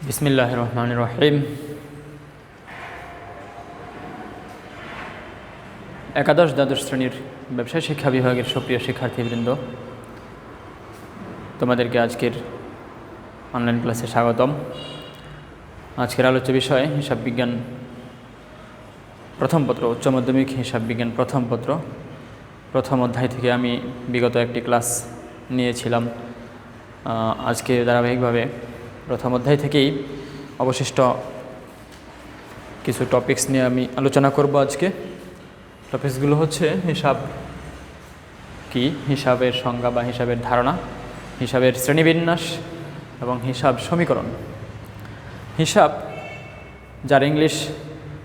বিসমিল্লাহির রহমানির রহিম। একাদশ দ্বাদশ শ্রেণীর ব্যবসায় শিক্ষা বিভাগের সুপ্রিয় শিক্ষার্থীবৃন্দ, তোমাদেরকে আজকের অনলাইন ক্লাসে স্বাগতম। আজকের আলোচ্য বিষয় হিসাব বিজ্ঞান প্রথম পত্র, উচ্চ মাধ্যমিক হিসাব বিজ্ঞান প্রথম পত্র, প্রথম অধ্যায় থেকে আমি বিগত একটি ক্লাস নিয়েছিলাম। আজকে ধারাবাহিকভাবে প্রথম অধ্যায় থেকেই অবশিষ্ট কিছু টপিকস নিয়ে আমি আলোচনা করব। আজকে টপিকসগুলো হচ্ছে হিসাব কি, হিসাবের সংজ্ঞা বা হিসাবের ধারণা, হিসাবের শ্রেণীবিন্যাস এবং হিসাব সমীকরণ। হিসাব, যার ইংলিশ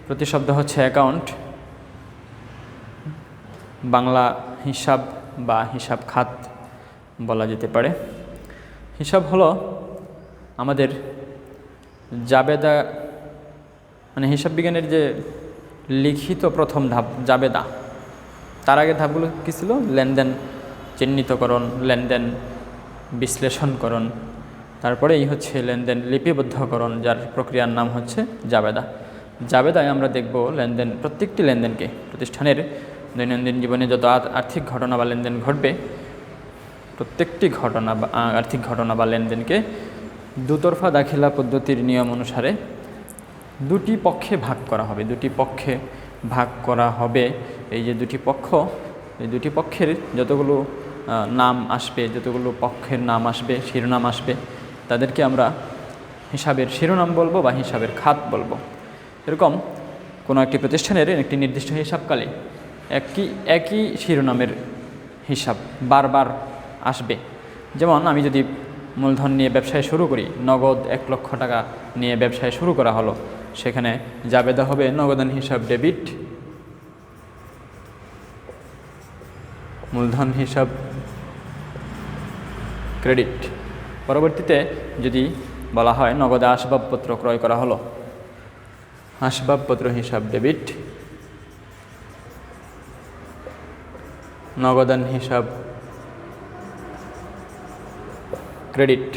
প্রতিশব্দ হচ্ছে অ্যাকাউন্ট, বাংলা হিসাব বা হিসাব খাত বলা যেতে পারে। হিসাব হলো আমাদের জাবেদা, মানে হিসাব বিজ্ঞানের যে লিখিত প্রথম ধাপ জাবেদা, তার আগে ধাপগুলো কী ছিল? লেনদেন চিহ্নিতকরণ, লেনদেন বিশ্লেষণকরণ, তারপরে এই হচ্ছে লেনদেন লিপিবদ্ধকরণ, যার প্রক্রিয়ার নাম হচ্ছে জাবেদা। জাবেদায় আমরা দেখব লেনদেন, প্রত্যেকটি লেনদেনকে, প্রতিষ্ঠানের দৈনন্দিন জীবনে যত আর্থিক ঘটনা বা লেনদেন ঘটবে, প্রত্যেকটি ঘটনা বা আর্থিক ঘটনা বা লেনদেনকে দুতরফা দাখিলা পদ্ধতির নিয়ম অনুসারে দুটি পক্ষে ভাগ করা হবে। দুটি পক্ষে ভাগ করা হবে। এই যে দুটি পক্ষ, এই দুটি পক্ষের যতগুলো নাম আসবে, যতগুলো পক্ষের নাম আসবে, শিরোনাম আসবে, তাদেরকে আমরা হিসাবের শিরোনাম বলবো বা হিসাবের খাত বলবো। এরকম কোনো একটি প্রতিষ্ঠানের একটি নির্দিষ্ট হিসাবকালে একই শিরোনামের হিসাব বারবার আসবে। যেমন আমি যদি মূলধন নিয়ে ব্যবসায় শুরু করি, নগদ 1 লক্ষ টাকা নিয়ে ব্যবসায় শুরু করা হলো, সেখানে জাবেদা হবে নগদান হিসাব ডেবিট, মূলধন হিসাব ক্রেডিট। পরবর্তীতে যদি বলা হয় নগদে আসবাবপত্র ক্রয় করা হলো, আসবাবপত্র হিসাব ডেবিট, নগদান হিসাব ক্রেডিট।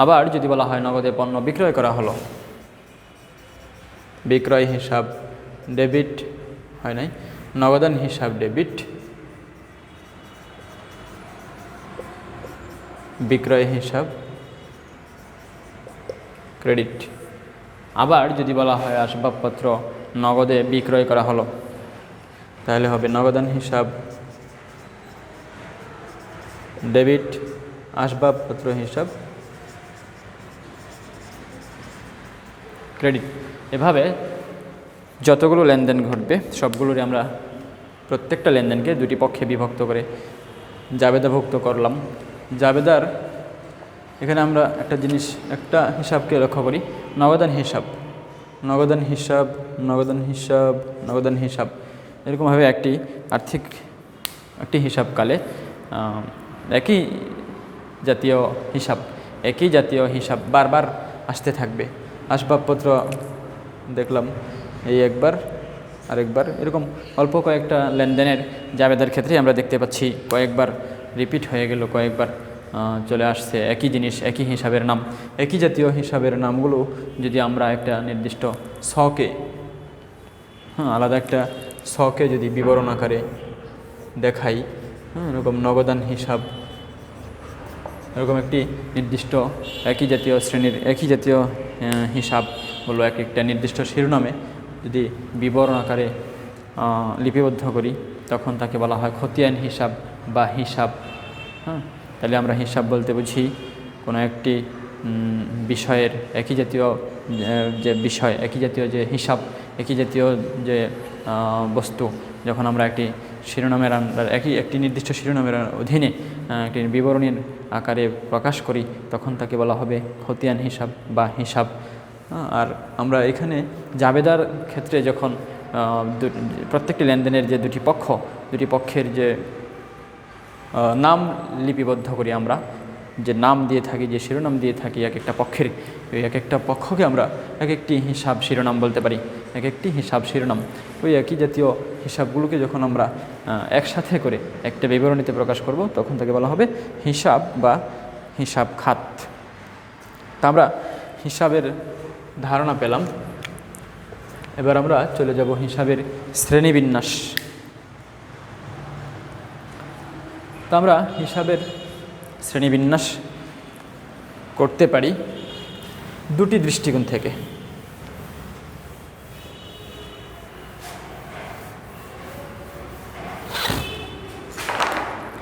আবার যদি বলা হয় নগদে পণ্য বিক্রয় করা হলো, বিক্রয় হিসাব ডেবিট, হয় নাই, নগদান হিসাব ডেবিট, বিক্রয় হিসাব ক্রেডিট। আবার যদি বলা হয় আসবাবপত্র নগদে বিক্রয় করা হলো, তাহলে হবে নগদান হিসাব ডেবিট, আসবাবপত্র হিসাব ক্রেডিট। এভাবে যতগুলো লেনদেন ঘটবে সবগুলোরই আমরা প্রত্যেকটা লেনদেনকে দুটি পক্ষে বিভক্ত করে জাবেদাভুক্ত করলাম। জাবেদার এখানে আমরা একটা জিনিস, একটা হিসাবকে লক্ষ্য করি, নগদান হিসাব, নগদান হিসাব, নগদান হিসাব, নগদান হিসাব। এরকমভাবে একটি হিসাবকালে একই জাতীয় হিসাব বারবার আসতে থাকবে। আসবাবপত্র দেখলাম এই একবার, আরেকবার, এরকম অল্প কয়েকটা লেনদেনের জাবেদার ক্ষেত্রে আমরা দেখতে পাচ্ছি কয়েকবার রিপিট হয়ে গেল, কয়েকবার চলে আসছে একই জিনিস, একই হিসাবের নাম। একই জাতীয় হিসাবের নামগুলো যদি আমরা একটা নির্দিষ্ট ছকে, আলাদা একটা ছকে যদি বিবরণ আকারে দেখাই, এরকম নগদান হিসাব, এরকম একটি নির্দিষ্ট একই জাতীয় শ্রেণীর একই জাতীয় হিসাব হলো একটা নির্দিষ্ট শিরোনামে যদি বিবরণ আকারে লিপিবদ্ধ করি, তখন তাকে বলা হয় খতিয়ান হিসাব বা হিসাব। তাহলে আমরা হিসাব বলতে বুঝি কোনো একটি বিষয়ের একই জাতীয় যে বিষয়, একই জাতীয় যে হিসাব, একই জাতীয় যে বস্তু, যখন আমরা একটি শিরোনামের একটি নির্দিষ্ট শিরোনামের অধীনে একটি বিবরণীর আকারে প্রকাশ করি, তখন তাকে বলা হবে খতিয়ান হিসাব বা হিসাব। আর আমরা এখানে জাবেদার ক্ষেত্রে যখন প্রত্যেকটি লেনদেনের যে দুটি পক্ষের যে নাম লিপিবদ্ধ করি, আমরা যে নাম দিয়ে থাকি, যে শিরোনাম দিয়ে থাকি এক একটা পক্ষের, ওই এক একটা পক্ষকে আমরা এক একটি হিসাব শিরোনাম বলতে পারি, এক একটি হিসাব শিরোনাম। ওই একই জাতীয় হিসাবগুলোকে যখন আমরা একসাথে করে একটা বিবরণীতে প্রকাশ করব, তখন তাকে বলা হবে হিসাব বা হিসাব খাত। তা আমরা হিসাবের ধারণা পেলাম, এবার আমরা চলে যাব হিসাবের শ্রেণীবিন্যাস। তো আমরা হিসাবের শ্রেণীবিন্যাস করতে পারি দুটি দৃষ্টিকোণ থেকে।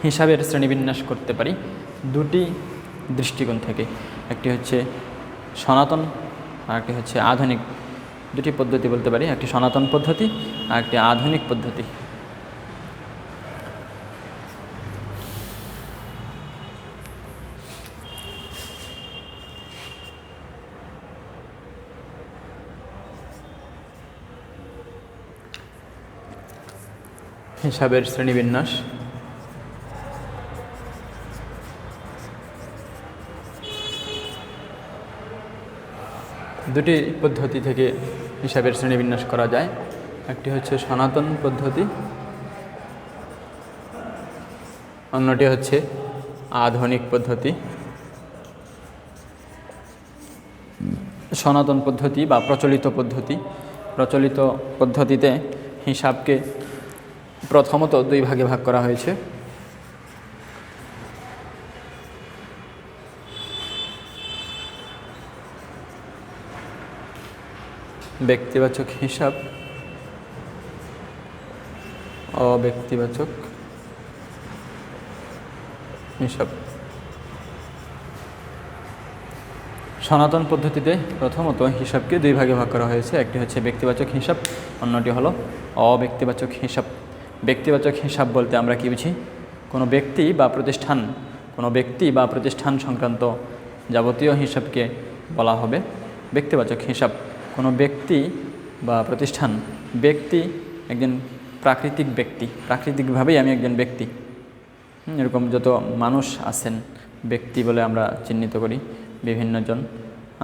হিসাবের শ্রেণীবিন্যাস করতে পারি দুটি দৃষ্টিকোণ থেকে, একটি হচ্ছে সনাতন আর একটি হচ্ছে আধুনিক। দুটি পদ্ধতি বলতে পারি, একটি সনাতন পদ্ধতি আর একটি আধুনিক পদ্ধতি। হিসাবের শ্রেণীবিন্যাস। দুটি পদ্ধতি থেকে হিসাবের শ্রেণীবিন্যাস করা যায়, একটি হচ্ছে সনাতন পদ্ধতি, অন্যটি হচ্ছে আধুনিক পদ্ধতি। সনাতন পদ্ধতি বা প্রচলিত পদ্ধতিতে হিসাবকে প্রথমত দুই ভাগে ভাগ করা হয়েছে। ব্যক্তিবাচক হিসাব, অব্যক্তিবাচক হিসাব। সনাতন পদ্ধতিতে প্রথমত হিসাবকে দুই ভাগে ভাগ করা হয়েছে, একটি হচ্ছে ব্যক্তিবাচক হিসাব, অন্যটি হলো অব্যক্তিবাচক হিসাব। ব্যক্তিবাচক হিসাব বলতে আমরা কি বুঝি? কোনো ব্যক্তি বা প্রতিষ্ঠান সংক্রান্ত যাবতীয় হিসাবকে বলা হবে ব্যক্তিবাচক হিসাব। কোনো ব্যক্তি বা প্রতিষ্ঠান, ব্যক্তি একজন প্রাকৃতিক ব্যক্তি, প্রাকৃতিকভাবেই আমি একজন ব্যক্তি, এরকম যত মানুষ আছেন ব্যক্তি বলে আমরা চিহ্নিত করি, বিভিন্নজন,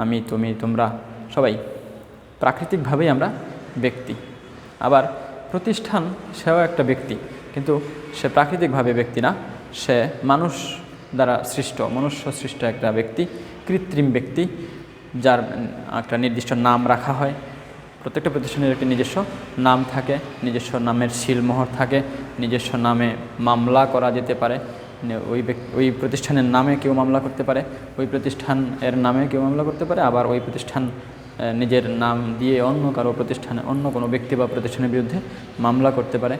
আমি, তুমি, তোমরা, সবাই প্রাকৃতিকভাবেই আমরা ব্যক্তি। আবার প্রতিষ্ঠান, সেও একটা ব্যক্তি, কিন্তু সে প্রাকৃতিকভাবে ব্যক্তি না, সে মানুষ দ্বারা সৃষ্ট, মনুষ্য সৃষ্ট একটা ব্যক্তি, কৃত্রিম ব্যক্তি, যার একটা নির্দিষ্ট নাম রাখা হয়। প্রত্যেকটা প্রতিষ্ঠানের একটি নিজস্ব নাম থাকে, নিজস্ব নামের সিলমোহর থাকে, নিজস্ব নামে মামলা করা যেতে পারে। ওই প্রতিষ্ঠানের নামে কেউ মামলা করতে পারে, ওই প্রতিষ্ঠানের নামে কেউ মামলা করতে পারে, আবার ওই প্রতিষ্ঠান নিজের নাম দিয়ে অন্য কারো প্রতিষ্ঠানে, অন্য কোনো ব্যক্তি বা প্রতিষ্ঠানের বিরুদ্ধে মামলা করতে পারে।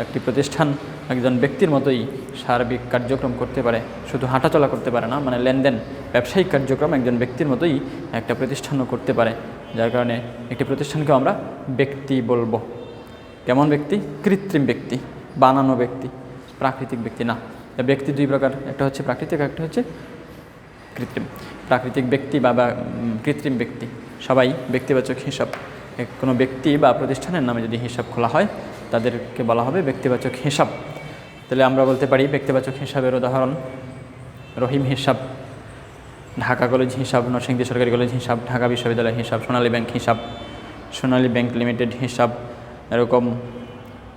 একটি প্রতিষ্ঠান একজন ব্যক্তির মতোই সার্বিক কার্যক্রম করতে পারে, শুধু হাঁটাচলা করতে পারে না, মানে লেনদেন, ব্যবসায়িক কার্যক্রম একজন ব্যক্তির মতোই একটা প্রতিষ্ঠানও করতে পারে। যার কারণে একটি প্রতিষ্ঠানকে আমরা ব্যক্তি বলবো। কেমন ব্যক্তি? কৃত্রিম ব্যক্তি, বানানো ব্যক্তি, প্রাকৃতিক ব্যক্তি না। ব্যক্তি দুই প্রকার, একটা হচ্ছে প্রাকৃতিক, একটা হচ্ছে কৃত্রিম। প্রাকৃতিক ব্যক্তি বা কৃত্রিম ব্যক্তি সবাই ব্যক্তিবাচক হিসাব। কোনো ব্যক্তি বা প্রতিষ্ঠানের নামে যদি হিসাব খোলা হয় তাদেরকে বলা হবে ব্যক্তিবাচক হিসাব। তাহলে আমরা বলতে পারি ব্যক্তিবাচক হিসাবের উদাহরণ রহিম হিসাব, ঢাকা কলেজ হিসাব, নরসিংদী সরকারি কলেজ হিসাব, ঢাকা বিশ্ববিদ্যালয় হিসাব, সোনালী ব্যাংক হিসাব, সোনালী ব্যাংক লিমিটেড হিসাব, এরকম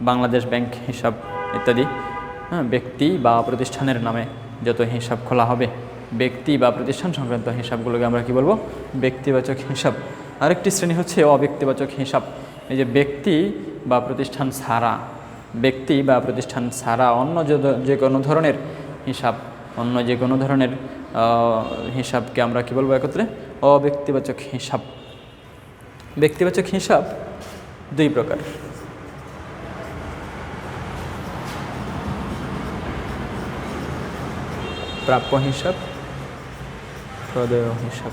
বাংলাদেশ ব্যাংক হিসাব ইত্যাদি। ব্যক্তি বা প্রতিষ্ঠানের নামে যত হিসাব খোলা হবে, ব্যক্তি বা প্রতিষ্ঠান সংক্রান্ত হিসাবগুলোকে আমরা কি বলবো? ব্যক্তিবাচক হিসাব। আরেকটি শ্রেণী হচ্ছে অব্যক্তিবাচক হিসাব। এই যে ব্যক্তি বা প্রতিষ্ঠান ছাড়া অন্য যে কোনো ধরনের হিসাবকে আমরা কি বলবো একত্রে? অব্যক্তিবাচক হিসাব। ব্যক্তিবাচক হিসাব দুই প্রকার। প্রাপ্য হিসাব, প্রদেয় হিসাব।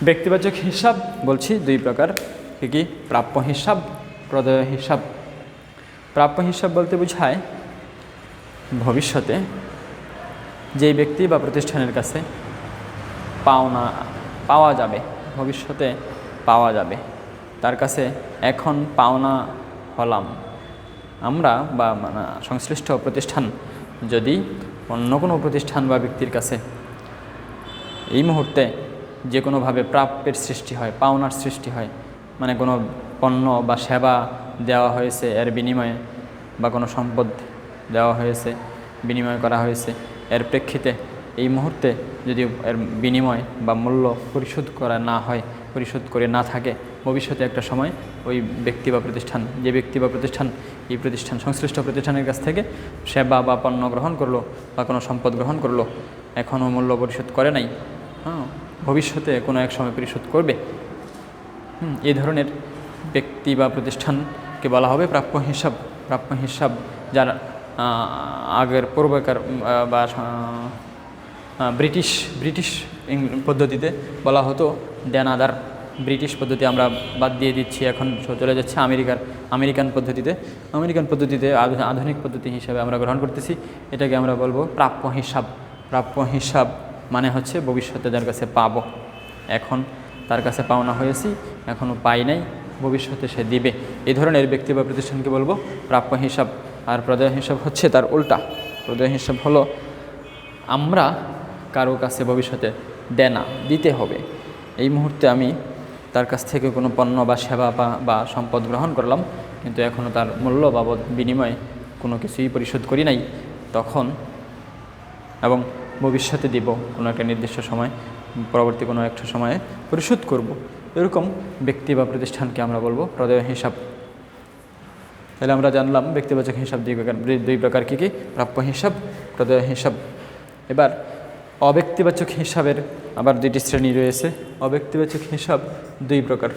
ব্যক্তিবাচক হিসাব বলছি দুই প্রকার, কি? প্রাপ্য হিসাব, প্রদেয় হিসাব। প্রাপ্য হিসাব বলতে বোঝায় ভবিষ্যতে যেই ব্যক্তি বা প্রতিষ্ঠানের কাছে পাওয়া যাবে, ভবিষ্যতে পাওয়া যাবে, তার কাছে এখন পাওনা হলাম আমরা বা সংশ্লিষ্ট প্রতিষ্ঠান যদি অন্য কোনো প্রতিষ্ঠান বা ব্যক্তির কাছে এই মুহূর্তে যে কোনোভাবে প্রাপ্যের সৃষ্টি হয়, পাওনার সৃষ্টি হয়, মানে কোনো পণ্য বা সেবা দেওয়া হয়েছে এর বিনিময়ে, বা কোনো সম্পদ দেওয়া হয়েছে বিনিময় করা হয়েছে, এর প্রেক্ষিতে এই মুহূর্তে যদি এর বিনিময় বা মূল্য পরিশোধ করা না হয়, পরিশোধ করে না থাকে, ভবিষ্যতে একটা সময় ওই ব্যক্তি বা প্রতিষ্ঠান, যে ব্যক্তি বা প্রতিষ্ঠান এই প্রতিষ্ঠান সংশ্লিষ্ট প্রতিষ্ঠানের কাছ থেকে সেবা বা পণ্য গ্রহণ করলো বা কোনো সম্পদ গ্রহণ করলো, এখনও মূল্য পরিশোধ করে নাই, ভবিষ্যতে কোনো এক সময় পরিশোধ করবে, এই ধরনের ব্যক্তি বা প্রতিষ্ঠানকে বলা হবে প্রাপ্য হিসাব। প্রাপ্য হিসাব যারা আগের পূর্বকার বা ব্রিটিশ পদ্ধতিতে বলা হতো দেনাদার। ব্রিটিশ পদ্ধতি আমরা বাদ দিয়ে দিচ্ছি, এখন চলে যাচ্ছে আমেরিকান পদ্ধতিতে। আমেরিকান পদ্ধতিতে আধুনিক পদ্ধতি হিসাবে আমরা গ্রহণ করতেছি, এটাকে আমরা বলবো প্রাপ্য হিসাব। প্রাপ্য হিসাব মানে হচ্ছে ভবিষ্যতে যার কাছে পাবো, এখন তার কাছে পাওনা হয়েছি, এখনও পাই নাই, ভবিষ্যতে সে দিবে, এই ধরনের ব্যক্তি বা প্রতিষ্ঠানকে বলবো প্রাপ্য হিসাব। আর প্রদেয় হিসাব হচ্ছে তার উল্টা। প্রদেয় হিসাব হলো আমরা কারো কাছে ভবিষ্যতে দেনা দিতে হবে, এই মুহূর্তে আমি তার কাছ থেকে কোনো পণ্য বা সেবা বা সম্পদ গ্রহণ করলাম, কিন্তু এখনও তার মূল্য বাবদ বিনিময়ে কোনো কিছুই পরিশোধ করি নাই, তখন এবং ভবিষ্যতে দিব কোনো একটা নির্দিষ্ট সময়, পরবর্তী কোনো একটা সময়ে পরিশোধ করব, এরকম ব্যক্তি বা প্রতিষ্ঠানকে আমরা বলবো প্রদেয় হিসাব। তাহলে আমরা জানলাম ব্যক্তিবাচক হিসাব দুই প্রকার কী কী? প্রাপ্য হিসাব, প্রদেয় হিসাব। এবার অব্যক্তিবাচক হিসাবের আবার দুইটি শ্রেণী রয়েছে। অব্যক্তিবাচক হিসাব দুই প্রকার।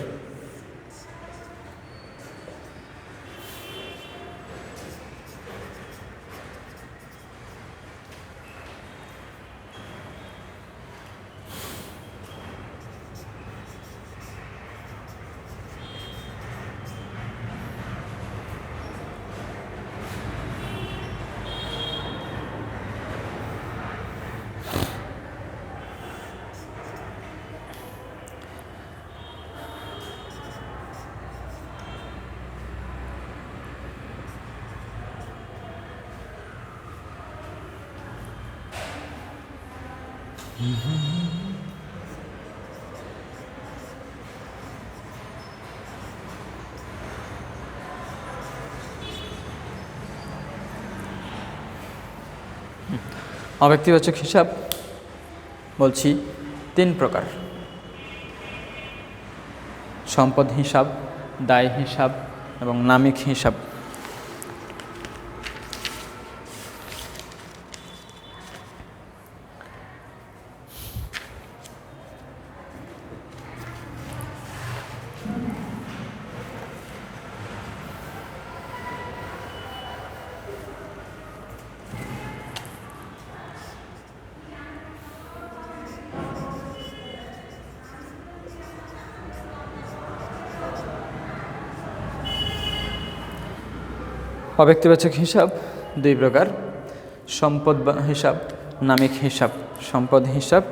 অব্যক্তিবাচক হিসাব বলছি তিন প্রকার: সম্পদ হিসাব, দায় হিসাব এবং নামিক হিসাব। অব্যক্তিবাচক হিসাব দুই প্রকার: সম্পদ হিসাব, নামিক হিসাব। সম্পদ হিসাব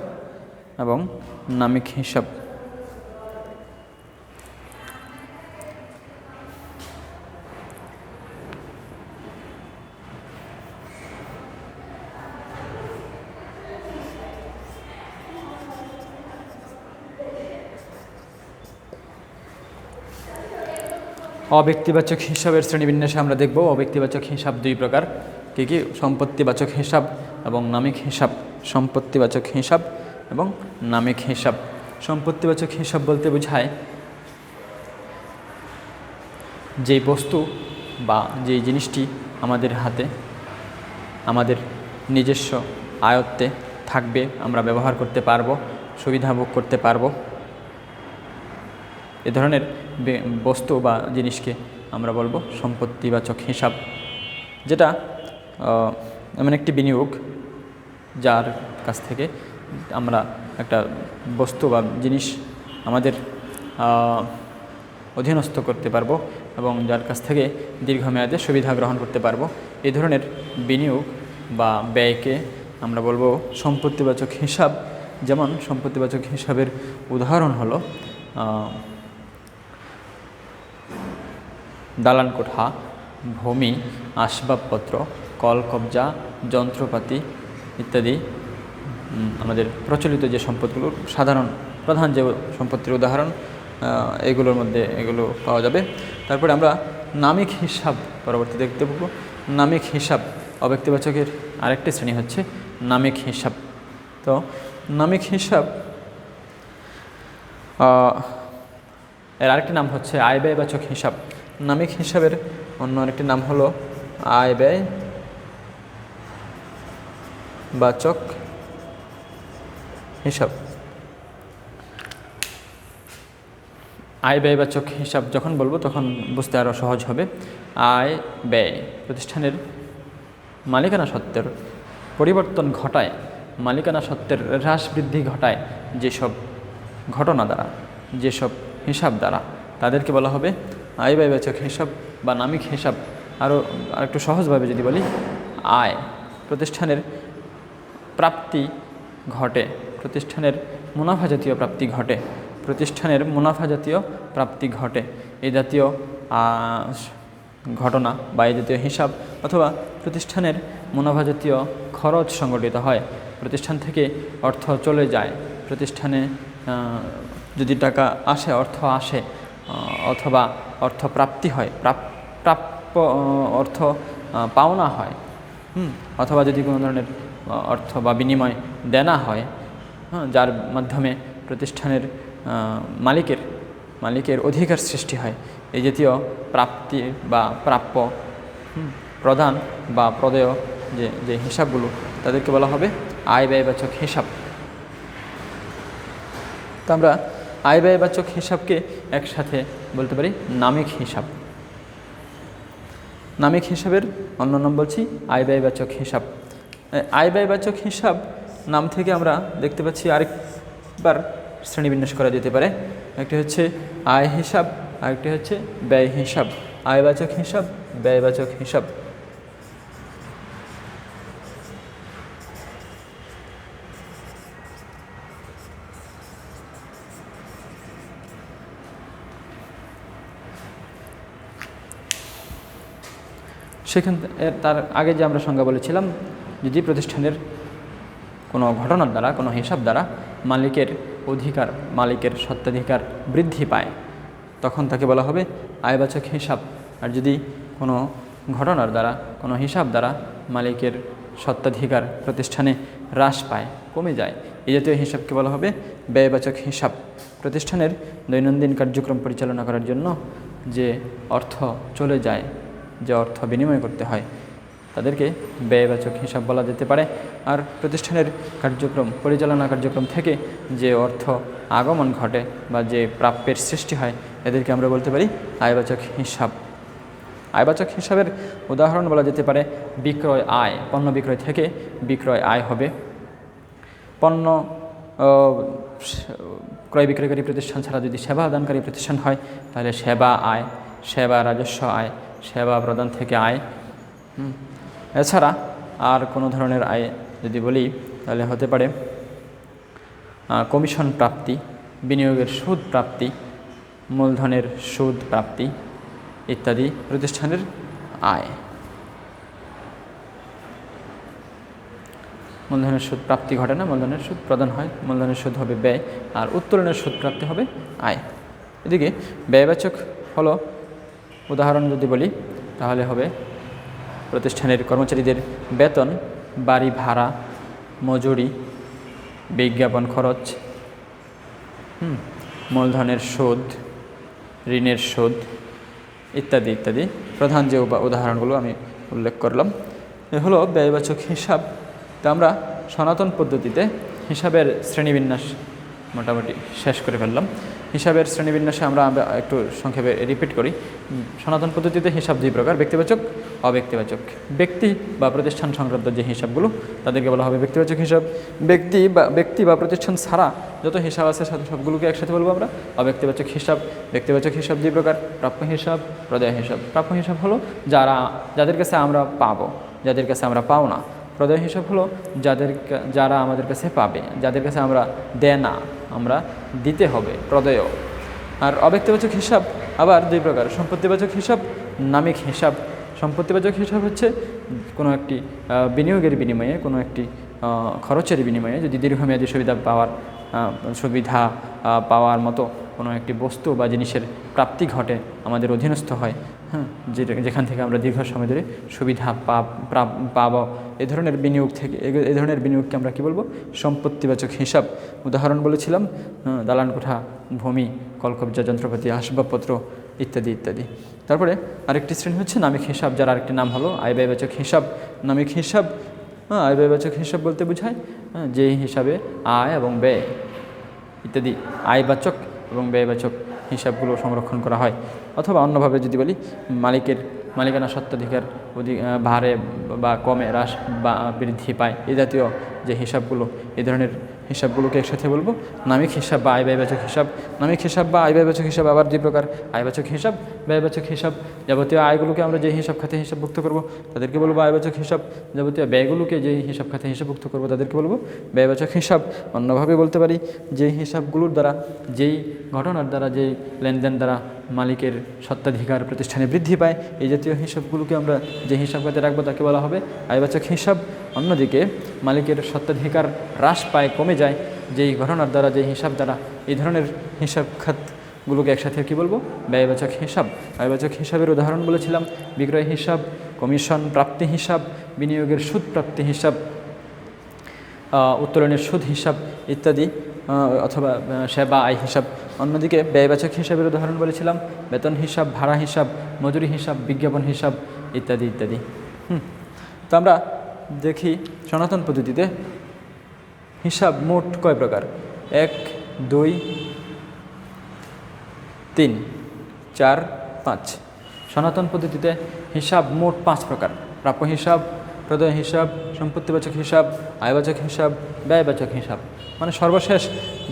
এবং নামিক হিসাব। অব্যক্তিবাচক হিসাবের শ্রেণীবিন্যাসে আমরা দেখব অব্যক্তিবাচক হিসাব দুই প্রকার কী কী: সম্পত্তিবাচক হিসাব এবং নামিক হিসাব। সম্পত্তিবাচক হিসাব এবং নামিক হিসাব। সম্পত্তিবাচক হিসাব বলতে বোঝায় যেই বস্তু বা যেই জিনিসটি আমাদের হাতে, আমাদের নিজস্ব আয়ত্তে থাকবে, আমরা ব্যবহার করতে পারবো, সুবিধা ভোগ করতে পারবো, এ ধরনের বস্তু বা জিনিসকে আমরা বলবো সম্পত্তিবাচক হিসাব। যেটা এমন একটি বিনিয়োগ যার কাছ থেকে আমরা একটা বস্তু বা জিনিস আমাদের অধীনস্থ করতে পারবো এবং যার কাছ থেকে দীর্ঘমেয়াদে সুবিধা গ্রহণ করতে পারবো, এই ধরনের বিনিয়োগ বা ব্যয়কে আমরা বলবো সম্পত্তিবাচক হিসাব। যেমন সম্পত্তিবাচক হিসাবের উদাহরণ হলো দালান কোঠা, ভূমি, আসবাবপত্র, কলকব্জা, যন্ত্রপাতি ইত্যাদি আমাদের প্রচলিত যে সম্পদগুলোর প্রধান যে সম্পত্তির উদাহরণ, এগুলোর মধ্যে এগুলো পাওয়া যাবে। তারপরে আমরা নামিক হিসাব পরবর্তী দেখতে পাবো। নামিক হিসাব অব্যক্তিবাচকের আরেকটি শ্রেণী হচ্ছে নামিক হিসাব। তো নামিক হিসাব এর আরেকটি নাম হচ্ছে আয় ব্যয়বাচক হিসাব। নামিক হিসাবের অন্য আরেকটি নাম হলো আয় ব্যয় বাচক হিসাব। আয় ব্যয়বাচক হিসাব যখন বলবো তখন বুঝতে আরও সহজ হবে। আয় ব্যয় প্রতিষ্ঠানের মালিকানা সত্ত্বের পরিবর্তন ঘটায়, মালিকানা সত্ত্বের হ্রাস বৃদ্ধি ঘটায় যেসব ঘটনা দ্বারা, যেসব হিসাব দ্বারা, তাদেরকে বলা হবে আয় ব্যয়বাচক হিসাব বা নামিক হিসাব। আরেকটু সহজভাবে যদি বলি, আয় প্রতিষ্ঠানের প্রাপ্তি ঘটে, প্রতিষ্ঠানের মুনাফা জাতীয় প্রাপ্তি ঘটে, প্রতিষ্ঠানের মুনাফা জাতীয় প্রাপ্তি ঘটে, এই জাতীয় ঘটনা বা এই জাতীয় হিসাব, অথবা প্রতিষ্ঠানের মুনাফা জাতীয় খরচ সংগঠিত হয়, প্রতিষ্ঠান থেকে অর্থ চলে যায়, প্রতিষ্ঠানে যদি টাকা আসে, অর্থ আসে, অথবা অর্থ প্রাপ্তি হয়, প্রাপ্য অর্থ পাওনা হয়, অথবা যদি কোনো ধরনের অর্থ বা বিনিময় দেনা হয়, যার মাধ্যমে প্রতিষ্ঠানের মালিকের অধিকার সৃষ্টি হয়, এই জাতীয় প্রাপ্তি বা প্রাপ্য প্রদান বা প্রদেয় যে হিসাবগুলো, তাদেরকে বলা হবে আয় ব্যয়বাচক হিসাব। তো আমরা আয় ব্যয়বাচক হিসাবকে একসাথে বলতে পারি নামিক হিসাব। নামিক হিসাবের অন্য নাম বলছি আয় ব্যয়বাচক হিসাব। আয় ব্যয়বাচক হিসাব নাম থেকে আমরা দেখতে পাচ্ছি আরেকবার শ্রেণীবিন্যাস করা যেতে পারে। একটি হচ্ছে আয় হিসাব, আরেকটি হচ্ছে ব্যয় হিসাব। আয়বাচক হিসাব, ব্যয়বাচক হিসাব। তার আগে যে আমরা সংজ্ঞা বলেছিলাম, যদি প্রতিষ্ঠানের কোনো ঘটনার দ্বারা, কোনো হিসাব দ্বারা মালিকের অধিকার, মালিকের স্বত্বাধিকার বৃদ্ধি পায়, তখন তাকে বলা হবে আয়বাচক হিসাব। আর যদি কোনো ঘটনার দ্বারা, কোনো হিসাব দ্বারা মালিকের স্বত্বাধিকার প্রতিষ্ঠানে হ্রাস পায়, কমে যায়, এই জাতীয় হিসাবকে বলা হবে ব্যয়বাচক হিসাব। প্রতিষ্ঠানের দৈনন্দিন কার্যক্রম পরিচালনা করার জন্য যে অর্থ চলে যায়, যে অর্থ বিনিময় করতে হয়, তাদেরকে ব্যয়বাচক হিসাব বলা যেতে পারে। আর প্রতিষ্ঠানের কার্যক্রম থেকে যে অর্থ আগমন ঘটে বা যে প্রাপ্যের সৃষ্টি হয়, এদেরকে আমরা বলতে পারি আয়বাচক হিসাব। আয়বাচক হিসাবের উদাহরণ বলা যেতে পারে বিক্রয় আয়। পণ্য বিক্রয় থেকে বিক্রয় আয় হবে। পণ্য ক্রয় বিক্রয়কারী প্রতিষ্ঠান ছাড়া যদি সেবা দানকারী প্রতিষ্ঠান হয়, তাহলে সেবা আয়, সেবা রাজস্ব আয়, সেবা প্রদান থেকে আয়। এছাড়া আর কোনো ধরনের আয় যদি বলি, তাহলে হতে পারে কমিশন প্রাপ্তি, বিনিয়োগের সুদ প্রাপ্তি, মূলধনের সুদ প্রাপ্তি ইত্যাদি প্রতিষ্ঠানের আয়। মূলধনের সুদ প্রাপ্তি ঘটে না, মূলধনের সুদ প্রদান হয়, মূলধনের সুদ হবে ব্যয়, আর উত্তোলনের সুদ প্রাপ্তি হবে আয়। এদিকে ব্যয়বাচক হলো, উদাহরণ যদি বলি তাহলে হবে প্রতিষ্ঠানের কর্মচারীদের বেতন, বাড়ি ভাড়া, মজুরি, বিজ্ঞাপন খরচ, মূলধনের সুদ, ঋণের সুদ ইত্যাদি ইত্যাদি প্রধান যে উদাহরণগুলো আমি উল্লেখ করলাম, এ হলো ব্যয়বাচক হিসাব। তো আমরা সনাতন পদ্ধতিতে হিসাবের শ্রেণীবিন্যাস মোটামুটি শেষ করে ফেললাম। হিসাবের শ্রেণীবিন্যাসে আমরা একটু সংক্ষেপে রিপিট করি। সনাতন পদ্ধতিতে হিসাব দুই প্রকার, ব্যক্তিবাচক, অব্যক্তিবাচক। ব্যক্তি বা প্রতিষ্ঠান সংক্রান্ত যে হিসাবগুলো, তাদেরকে বলা হবে ব্যক্তিবাচক হিসাব। ব্যক্তি বা প্রতিষ্ঠান ছাড়া যত হিসাব আছে সবগুলোকে একসাথে বলবো আমরা অব্যক্তিবাচক হিসাব। ব্যক্তিবাচক হিসাব দুই প্রকার, প্রাপ্য হিসাব, প্রদেয় হিসাব। প্রাপ্য হিসাব হলো যাদের কাছে আমরা পাবো, যাদের কাছে আমরা পাও না। প্রদেয় হিসাব হলো যারা আমাদের কাছে পাবে, যাদের কাছে আমরা দেনা আমরা দিতে হবে, প্রদেয়। আর অব্যক্তিবাচক হিসাব আবার দুই প্রকার, সম্পত্তিবাচক হিসাব, নামিক হিসাব। সম্পত্তিবাচক হিসাব হচ্ছে কোনো একটি বিনিয়োগের বিনিময়ে, কোনো একটি খরচের বিনিময়ে যদি দীর্ঘমেয়াদী সুবিধা পাওয়ার মতো কোনো একটি বস্তু বা জিনিসের প্রাপ্তি ঘটে, আমাদের অধীনস্থ হয়, হ্যাঁ, যেখান থেকে আমরা দীর্ঘ সময় ধরে সুবিধা পাব, এই ধরনের বিনিয়োগ থেকে এই ধরনের বিনিয়োগকে আমরা কি বলবো? সম্পত্তিবাচক হিসাব। উদাহরণ বলেছিলাম দালান কোঠা, ভূমি, কলকবজা, যন্ত্রপাতি, আসবাবপত্র ইত্যাদি ইত্যাদি। তারপরে আরেকটি শ্রেণী হচ্ছে নামিক হিসাব, যার আরেকটি নাম হলো আয় ব্যয়বাচক হিসাব। নামিক হিসাব, আয় ব্যয়বাচক হিসাব বলতে বোঝায় যে হিসাবে আয় এবং ব্যয় ইত্যাদি আয়বাচক এবং ব্যয়বাচক হিসাবগুলো সংরক্ষণ করা হয়। অথবা অন্যভাবে যদি বলি, মালিকানা স্বত্বাধিকার ভারে বা কমে, হ্রাস বা বৃদ্ধি পায়, এই জাতীয় যে হিসাবগুলো, এই ধরনের হিসাবগুলোকে একসাথে বলবো নামিক হিসাব বা আয় ব্যয়বাচক হিসাব। নামিক হিসাব বা আয় ব্যয়বাচক হিসাব আবার দুই প্রকার: আয়বাচক হিসাব, ব্যয়বাচক হিসাব। যাবতীয় আয়গুলোকে আমরা যে হিসাব খাতে হিসাবভুক্ত করব তাদেরকে বলবো আয়বাচক হিসাব। যাবতীয় ব্যয়গুলোকে যেই হিসাব খাতে হিসাবভুক্ত করব তাদেরকে বলবো ব্যয়বাচক হিসাব। অন্যভাবে বলতে পারি, যেই হিসাবগুলোর দ্বারা, যেই ঘটনার দ্বারা, যেই লেনদেন দ্বারা মালিকের স্বত্বাধিকার প্রতিষ্ঠানে বৃদ্ধি পায়, এই জাতীয় হিসাবগুলোকে আমরা যে হিসাব খাতে রাখবো তাকে বলা হবে আয়বাচক হিসাব। অন্যদিকে মালিকের স্বত্বাধিকার হ্রাস পায়, কমে যায়, যেই ঘটনার দ্বারা, যেই হিসাব দ্বারা, এই ধরনের হিসাব খাতগুলোকে একসাথে কি বলবো? ব্যয়বাচক হিসাব। ব্যয়বাচক হিসাবের উদাহরণ বলেছিলাম বিক্রয় হিসাব, কমিশন প্রাপ্তি হিসাব, বিনিয়োগের সুদ প্রাপ্তি হিসাব, উত্তোলনের সুদ হিসাব ইত্যাদি, অথবা সেবা আয় হিসাব। অন্যদিকে ব্যয়বাচক হিসাবের উদাহরণ বলেছিলাম বেতন হিসাব, ভাড়া হিসাব, মজুরি হিসাব, বিজ্ঞাপন হিসাব ইত্যাদি ইত্যাদি। তো আমরা দেখি সনাতন পদ্ধতিতে হিসাব মোট কয় প্রকার? 1, 2, 3, 4, 5। সনাতন পদ্ধতিতে হিসাব মোট 5 প্রকার: প্রাপ্য হিসাব, প্রদেয় হিসাব, সম্পত্তিবাচক হিসাব, আয়বাচক হিসাব, ব্যয়বাচক হিসাব। মানে সর্বশেষ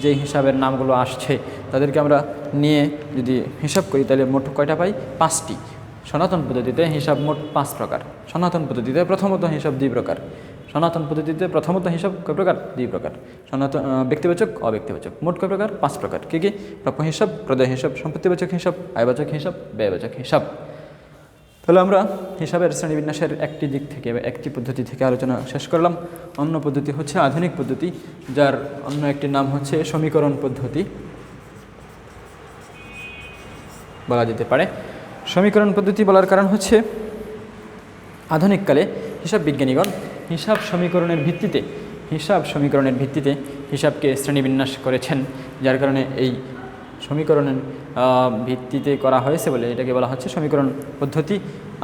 যে হিসাবের নামগুলো আসছে তাদেরকে আমরা নিয়ে যদি হিসাব করি তাহলে মোট কয়টা পাই? 5টি। সনাতন পদ্ধতিতে হিসাব মোট 5 প্রকার। সনাতন পদ্ধতিতে প্রথমত হিসাব 2 প্রকার। সনাতন পদ্ধতিতে প্রথমত হিসাব কয় প্রকার? 2 প্রকার। সনাতন ব্যক্তিবাচক, অব্যক্তিবাচক। মোট কয় প্রকার? 5 প্রকার। কী কী? প্রাপ্য হিসাব, প্রদেয় হিসাব, সম্পত্তিবাচক হিসাব, আয়বাচক হিসাব, ব্যয়বাচক হিসাব। তাহলে আমরা হিসাবের শ্রেণীবিন্যাসের একটি দিক থেকে, একটি পদ্ধতি থেকে আলোচনা শেষ করলাম। অন্য পদ্ধতি হচ্ছে আধুনিক পদ্ধতি, যার অন্য একটি নাম হচ্ছে সমীকরণ পদ্ধতি বলা যেতে পারে। সমীকরণ পদ্ধতি বলার কারণ হচ্ছে আধুনিককালে হিসাব বিজ্ঞানীগণ হিসাব সমীকরণের ভিত্তিতে হিসাবকে শ্রেণীবিন্যাস করেছেন, যার কারণে এই সমীকরণের ভিত্তিতে করা হয়েছে বলে এটাকে বলা হচ্ছে সমীকরণ পদ্ধতি।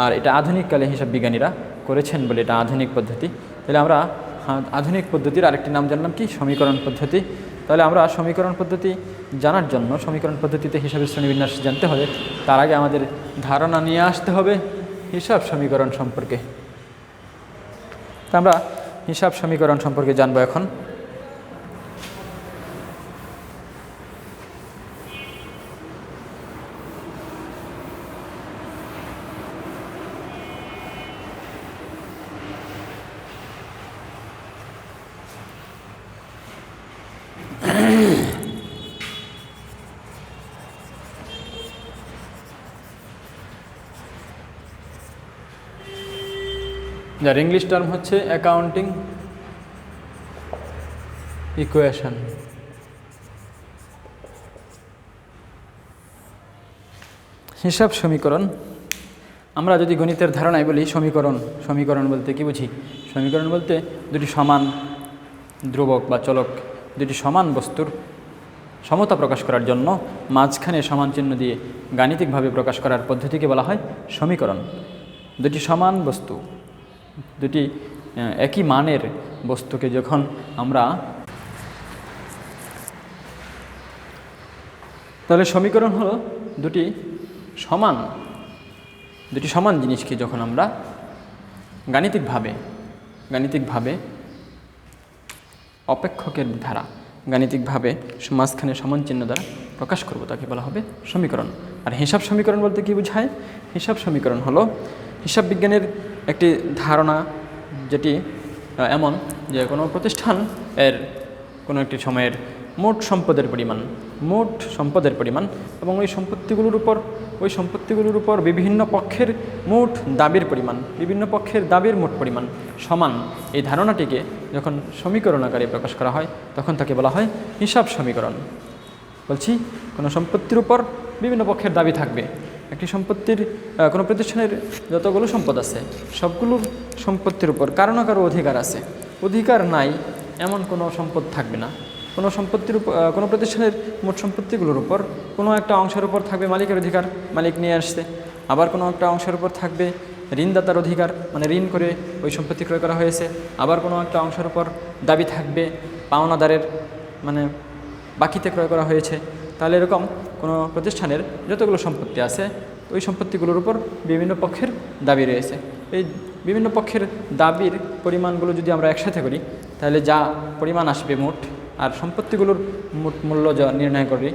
আর এটা আধুনিককালে হিসাব বিজ্ঞানীরা করেছেন বলে এটা আধুনিক পদ্ধতি। তাহলে আমরা আধুনিক পদ্ধতির আরেকটি নাম জানলাম কি? সমীকরণ পদ্ধতি। তাহলে আমরা সমীকরণ পদ্ধতি জানার জন্য, সমীকরণ পদ্ধতিতে হিসাবের শ্রেণীবিন্যাস জানতে হবে, তার আগে আমাদের ধারণা নিয়ে আসতে হবে হিসাব সমীকরণ সম্পর্কে। তা আমরা হিসাব সমীকরণ সম্পর্কে জানবো এখন। যার ইংলিশ টার্ম হচ্ছে অ্যাকাউন্টিং ইকুয়েশন। হিসাব সমীকরণ, আমরা যদি গণিতের ধারণায় বলি সমীকরণ বলতে কি বুঝি? সমীকরণ বলতে দুটি সমান ধ্রুবক বা চলক, দুটি সমান বস্তুর সমতা প্রকাশ করার জন্য মাঝখানে সমান চিহ্ন দিয়ে গাণিতিকভাবে প্রকাশ করার পদ্ধতিকে বলা হয় সমীকরণ। দুটি সমান বস্তু, দুটি একই মানের বস্তুকে যখন আমরা, তাহলে সমীকরণ হলো দুটি সমান জিনিসকে যখন আমরা গাণিতিকভাবে অপেক্ষকের ধারা, গাণিতিকভাবে মাঝখানে সমান চিহ্ন দ্বারা প্রকাশ করব তাকে বলা হবে সমীকরণ। আর হিসাব সমীকরণ বলতে কি বোঝায়? হিসাব সমীকরণ হলো হিসাব বিজ্ঞানের একটি ধারণা, যেটি এমন যে কোনো প্রতিষ্ঠান এর কোনো একটি সময়ের মোট সম্পদের পরিমাণ এবং ওই সম্পত্তিগুলোর উপর বিভিন্ন পক্ষের মোট দাবির মোট পরিমাণ সমান, এই ধারণাটিকে যখন সমীকরণ আকারে প্রকাশ করা হয় তখন তাকে বলা হয় হিসাব সমীকরণ। বলছি, কোনো সম্পত্তির উপর বিভিন্ন পক্ষের দাবি থাকবে, একটি সম্পত্তির কোনো প্রতিষ্ঠানের যতগুলো সম্পদ আছে সবগুলোর সম্পত্তির উপর কারো না কারো অধিকার আছে। অধিকার নাই এমন কোনো সম্পদ থাকবে না। কোনো সম্পত্তির উপর কোনো প্রতিষ্ঠানের মোট সম্পত্তিগুলোর উপর কোনো একটা অংশের উপর থাকবে মালিকের অধিকার, মালিক নিয়ে আসছে। আবার কোনো একটা অংশের উপর থাকবে ঋণদাতার অধিকার, মানে ঋণ করে ওই সম্পত্তি ক্রয় করা হয়েছে। আবার কোনো একটা অংশের উপর দাবি থাকবে পাওনাদারের, মানে বাকিতে ক্রয় করা হয়েছে। তাহলে এরকম কোনো প্রতিষ্ঠানের যতগুলো সম্পত্তি আছে ওই সম্পত্তিগুলোর উপর বিভিন্ন পক্ষের দাবি রয়েছে। এই বিভিন্ন পক্ষের দাবির পরিমাণগুলো যদি আমরা একসাথে করি তাহলে যা পরিমাণ আসবে মোট, আর সম্পত্তিগুলোর মোট মূল্য যা নির্ণয় করি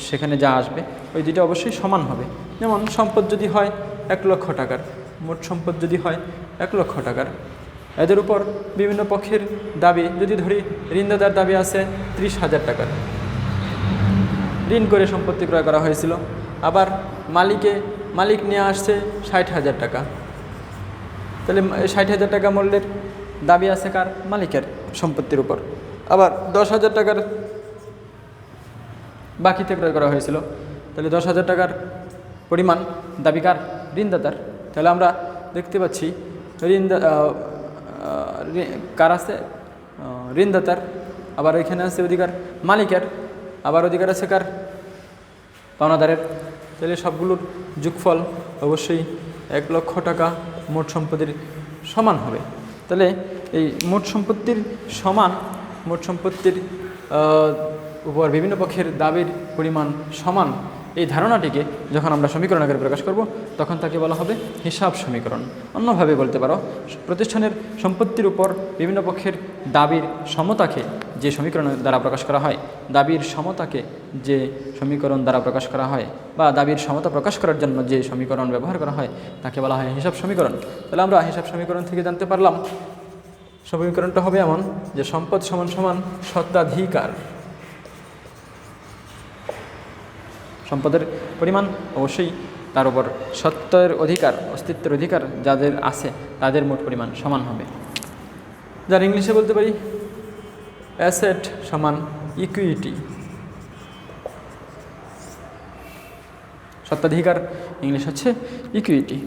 সেখানে যা আসবে ওই দুটো অবশ্যই সমান হবে। যেমন সম্পদ যদি হয় 1 লক্ষ টাকার, মোট সম্পদ যদি হয় 1 লক্ষ টাকার, এদের উপর বিভিন্ন পক্ষের দাবি যদি ধরি, ঋণদাতার দাবি আছে 30,000 টাকার, ঋণ করে সম্পত্তি ক্রয় করা হয়েছিল। আবার মালিক নিয়ে আসছে 60,000 টাকা, তাহলে 60,000 টাকা মূল্যের দাবি আছে কার? মালিকের সম্পত্তির উপর। আবার 10,000 টাকার বাকিতে ক্রয় করা হয়েছিল, তাহলে 10,000 টাকার পরিমাণ দাবি কার? ঋণদাতার। তাহলে আমরা দেখতে পাচ্ছি কার আছে? ঋণদাতার। আবার এখানে আছে অধিকার মালিকের, আবার অধিকার আছে কার? পাওনাদারের। তাহলে সবগুলোর যোগফল অবশ্যই 1 লক্ষ টাকা মোট সম্পত্তির সমান হবে। তাহলে এই মোট সম্পত্তির উপর বিভিন্ন পক্ষের দাবির পরিমাণ সমান, এই ধারণাটিকে যখন আমরা সমীকরণ আকারে প্রকাশ করব তখন তাকে বলা হবে হিসাব সমীকরণ। অন্যভাবে বলতে পারো, প্রতিষ্ঠানের সম্পত্তির উপর বিভিন্ন পক্ষের দাবির সমতাকে যে সমীকরণ দ্বারা প্রকাশ করা হয়, দাবির সমতাকে যে সমীকরণ দ্বারা প্রকাশ করা হয় বা দাবির সমতা প্রকাশ করার জন্য যে সমীকরণ ব্যবহার করা হয় তাকে বলা হয় হিসাব সমীকরণ। তাহলে আমরা হিসাব সমীকরণ থেকে জানতে পারলাম সমীকরণটা হবে এমন যে সম্পদ সমান সমান স্বত্বাধিকার। সম্পদের পরিমাণ অবশ্যই তার উপর সত্ত্বের অধিকার, অস্তিত্বের অধিকার যাদের আছে তাদের মোট পরিমাণ সমান হবে। যার ইংলিশে বলতে পারি অ্যাসেট সমান ইকুইটি। সত্ত্বাধিকার ইংলিশ হচ্ছে ইকুইটি।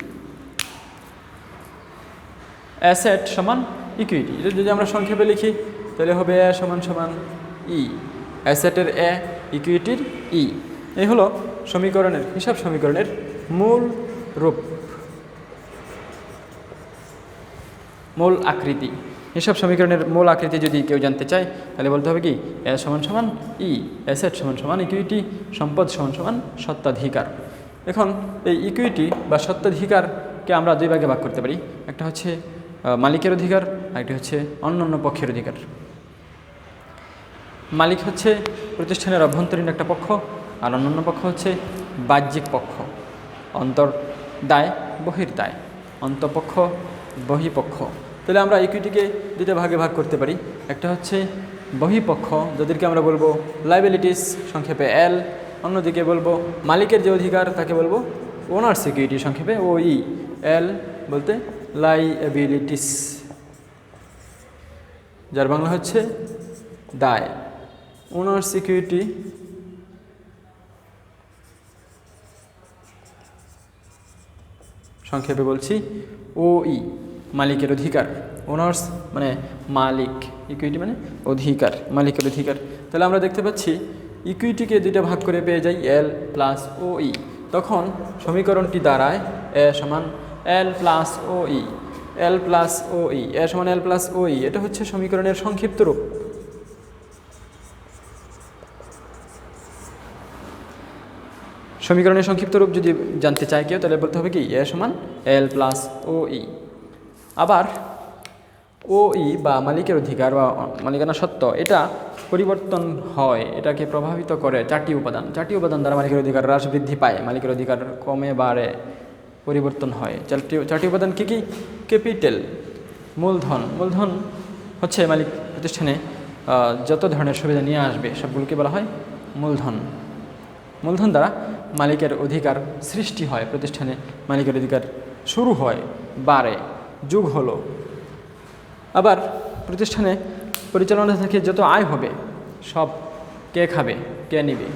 অ্যাসেট সমান ইকুইটি, এটা যদি আমরা সংক্ষেপে লিখি তাহলে হবে এ সমান সমান ই। অ্যাসেটের এ, ইকুইটির ই। এই হলো সমীকরণের, হিসাব সমীকরণের মূল রূপ, মূল আকৃতি। হিসাব সমীকরণের মূল আকৃতি যদি কেউ জানতে চায় তাহলে বলতে হবে কি? এ সমান সমান ই, অ্যাসেট সমান সমান ইকুইটি, সম্পদ সমান সমান স্বত্বাধিকার। এখন এই ইকুইটি বা স্বত্বাধিকারকে আমরা 2 ভাগে ভাগ করতে পারি। একটা হচ্ছে মালিকের অধিকার, আরেকটি হচ্ছে অন্যান্য পক্ষের অধিকার। মালিক হচ্ছে প্রতিষ্ঠানের অভ্যন্তরীণ একটা পক্ষ, আর অন্যান্য পক্ষ হচ্ছে বাহ্যিক পক্ষ। অন্তর দায়, বহির্দায়, অন্তঃপক্ষ, বহিঃপক্ষ। তাহলে আমরা ইকুইটিকে 2 ভাগে ভাগ করতে পারি। একটা হচ্ছে বহিঃপক্ষ, যাদেরকে আমরা বলবো লাইবিলিটিস, সংক্ষেপে এল। অন্যদিকে বলবো মালিকের যে অধিকার তাকে বলবো ওনার্স ইকুইটি, সংক্ষেপে ওই। এল বলতে লাইবিলিটিস, যার বাংলা হচ্ছে দায়। ওনার্স ইকুইটি সংক্ষেপে বলছি ওই, মালিকের অধিকার। ওনার্স মানে মালিক, ইকুইটি মানে অধিকার, মালিকের অধিকার। তাহলে আমরা দেখতে পাচ্ছি ইকুইটিকে 2 ভাগ করে পেয়ে যাই এল প্লাস ও ই। তখন সমীকরণটি দাঁড়ায় এ সমান এল প্লাস ও ই, এল প্লাস ও ই, এ সমান এল প্লাস ও ই। এটা হচ্ছে সমীকরণের সংক্ষিপ্ত রূপ। সমীকরণের সংক্ষিপ্ত রূপ যদি জানতে চায় কেউ তাহলে বলতে হবে কি? এ সমান এল প্লাস ও ই। আবার ও ই বা মালিকের অধিকার বা মালিকানা সত্ত্ব, এটা পরিবর্তন হয়, এটাকে প্রভাবিত করে 4টি উপাদান। 4টি উপাদান দ্বারা মালিকের অধিকার হ্রাস বৃদ্ধি পায়, মালিকের অধিকার কমে বাড়ে, পরিবর্তন হয়। 4টি উপাদান কী কী? ক্যাপিটাল, মূলধন। মূলধন হচ্ছে মালিক প্রতিষ্ঠানে যত ধরনের সুবিধা নিয়ে আসবে সবগুলোকে বলা হয় মূলধন। মূলধন দ্বারা মালিকের অধিকার সৃষ্টি হয়, প্রতিষ্ঠানে মালিকের অধিকার শুরু হয়, বাড়ে, যুগ হলো। আবার প্রতিষ্ঠানে পরিচালনা থেকে যত আয় হবে সব কে খাবে, কে নেবে,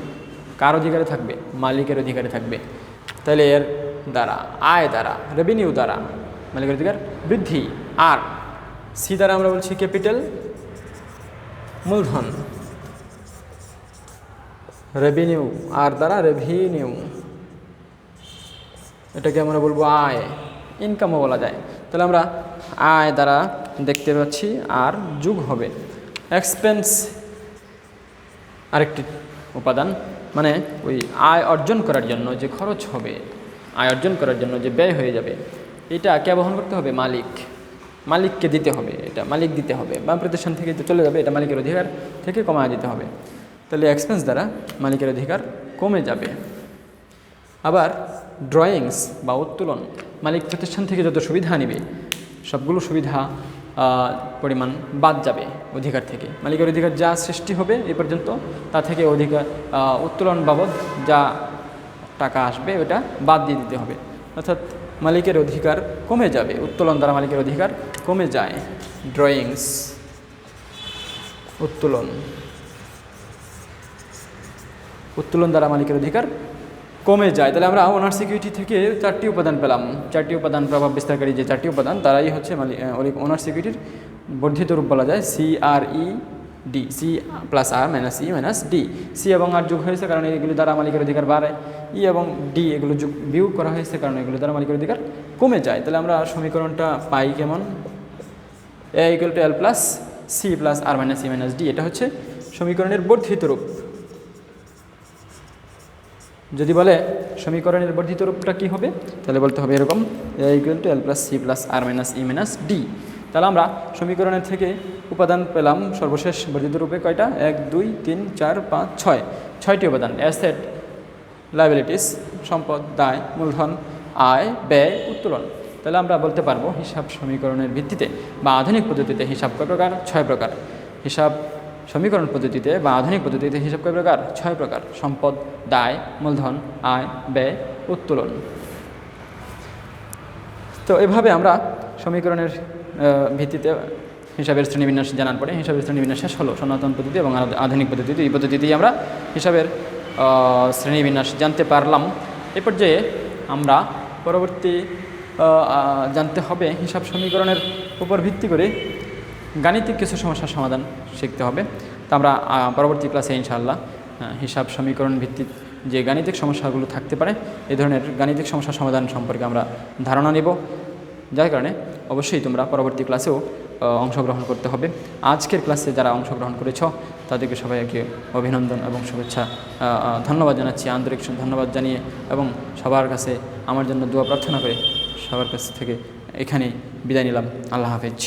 কার অধিকারে থাকবে? মালিকের অধিকারে থাকবে। তাহলে এর দ্বারা, আয় দ্বারা, রেভিনিউ দ্বারা মালিকের অধিকার বৃদ্ধি। আর সি দ্বারা আমরা বলছি ক্যাপিটাল, মূলধন, রেভিনিউ, আর দ্বারা রেভিনিউ, এটাকে আমরা বলবো আয়, ইনকামও বলা যায়। তাহলে আমরা আয় দ্বারা দেখতে পাচ্ছি আর যোগ হবে এক্সপেন্স, আরেকটি উপাদান, মানে ওই আয় অর্জন করার জন্য যে খরচ হবে, আয় অর্জন করার জন্য যে ব্যয় হয়ে যাবে, এটা কে বহন করতে হবে? মালিককে দিতে হবে, এটা মালিক দিতে হবে, বা প্রতিষ্ঠান থেকে যে চলে যাবে এটা মালিকের অধিকার থেকে কমায় দিতে হবে। তাহলে এক্সপেন্স দ্বারা মালিকের অধিকার কমে যাবে। আবার ড্রয়িংস বা উত্তোলন, মালিক প্রতিষ্ঠান থেকে যত সুবিধা নিবে সবগুলো সুবিধা পরিমাণ বাদ যাবে অধিকার থেকে। মালিকের অধিকার যা সৃষ্টি হবে এই পর্যন্ত তা থেকে অধিকার উত্তোলন বাবদ যা টাকা আসবে ওটা বাদ দিয়ে দিতে হবে, অর্থাৎ মালিকের অধিকার কমে যাবে। উত্তোলন দ্বারা মালিকের অধিকার কমে যায়। ড্রয়িংস, উত্তোলন দ্বারা মালিকের অধিকার কমে যায়। তাহলে আমরা ওনার সিকিউরিটি থেকে 4টি উপাদান পেলাম। 4টি উপাদান প্রভাব বিস্তারকারী যে 4টি উপাদান তারাই হচ্ছে ওনার সিকিউরিটির বর্ধিত রূপ বলা যায়। CRED, C plus R minus E minus D. C এবং আর যোগ হয়েছে কারণ এগুলি দ্বারা মালিকের অধিকার বাড়ে। ই এবং ডি এগুলো বিয়োগ করা হয়েছে কারণ এগুলো দ্বারা মালিকের অধিকার কমে যায়। তাহলে আমরা সমীকরণটা পাই কেমন? A equal to L plus C plus R minus E minus D. এটা হচ্ছে সমীকরণের বর্ধিত রূপ। যদি বলে সমীকরণের বর্ধিত রূপটা কী হবে, তাহলে বলতে হবে এরকম, A equal to L plus C plus R minus E minus D. তাহলে আমরা সমীকরণের থেকে উপাদান পেলাম সর্বশেষ বর্ধিত রূপে কয়টা? 1 2 3 4 5 6, 6টি উপাদান। অ্যাসেট, লায়াবিলিটিস, সম্পদ, দায়, মূলধন, আয়, ব্যয়, উত্তোলন। তাহলে আমরা বলতে পারবো হিসাব সমীকরণের ভিত্তিতে বা আধুনিক পদ্ধতিতে হিসাব কয় প্রকার? 6 প্রকার। হিসাব সমীকরণ পদ্ধতিতে বা আধুনিক পদ্ধতিতে হিসাব কয় প্রকার? 6 প্রকার। সম্পদ, দায়, মূলধন, আয়, ব্যয়, উত্তোলন। তো এভাবে আমরা সমীকরণের ভিত্তিতে হিসাবের শ্রেণীবিন্যাস জানার পরে হিসাবের শ্রেণীবিন্যাস শেষ হলো। সনাতন পদ্ধতি এবং আধুনিক পদ্ধতিতে, এই পদ্ধতিতেই আমরা হিসাবের শ্রেণীবিন্যাস জানতে পারলাম। এ পর্যায়ে আমরা পরবর্তী জানতে হবে হিসাব সমীকরণের উপর ভিত্তি করে গাণিতিক কিছু সমস্যার সমাধান শিখতে হবে। তা আমরা পরবর্তী ক্লাসে ইনশাআল্লাহ হিসাব সমীকরণ ভিত্তিক যে গাণিতিক সমস্যাগুলো থাকতে পারে এই ধরনের গাণিতিক সমস্যার সমাধান সম্পর্কে আমরা ধারণা নেব। যার কারণে অবশ্যই তোমরা পরবর্তী ক্লাসেও অংশগ্রহণ করতে হবে। আজকের ক্লাসে যারা অংশগ্রহণ করেছ তাদেরকে সবাইকে অভিনন্দন এবং শুভেচ্ছা, ধন্যবাদ জানাচ্ছি, আন্তরিক ধন্যবাদ জানিয়ে এবং সবার কাছে আমার জন্য দোয়া প্রার্থনা করে সবার কাছ থেকে এখানেই বিদায় নিলাম। আল্লাহ হাফেজ।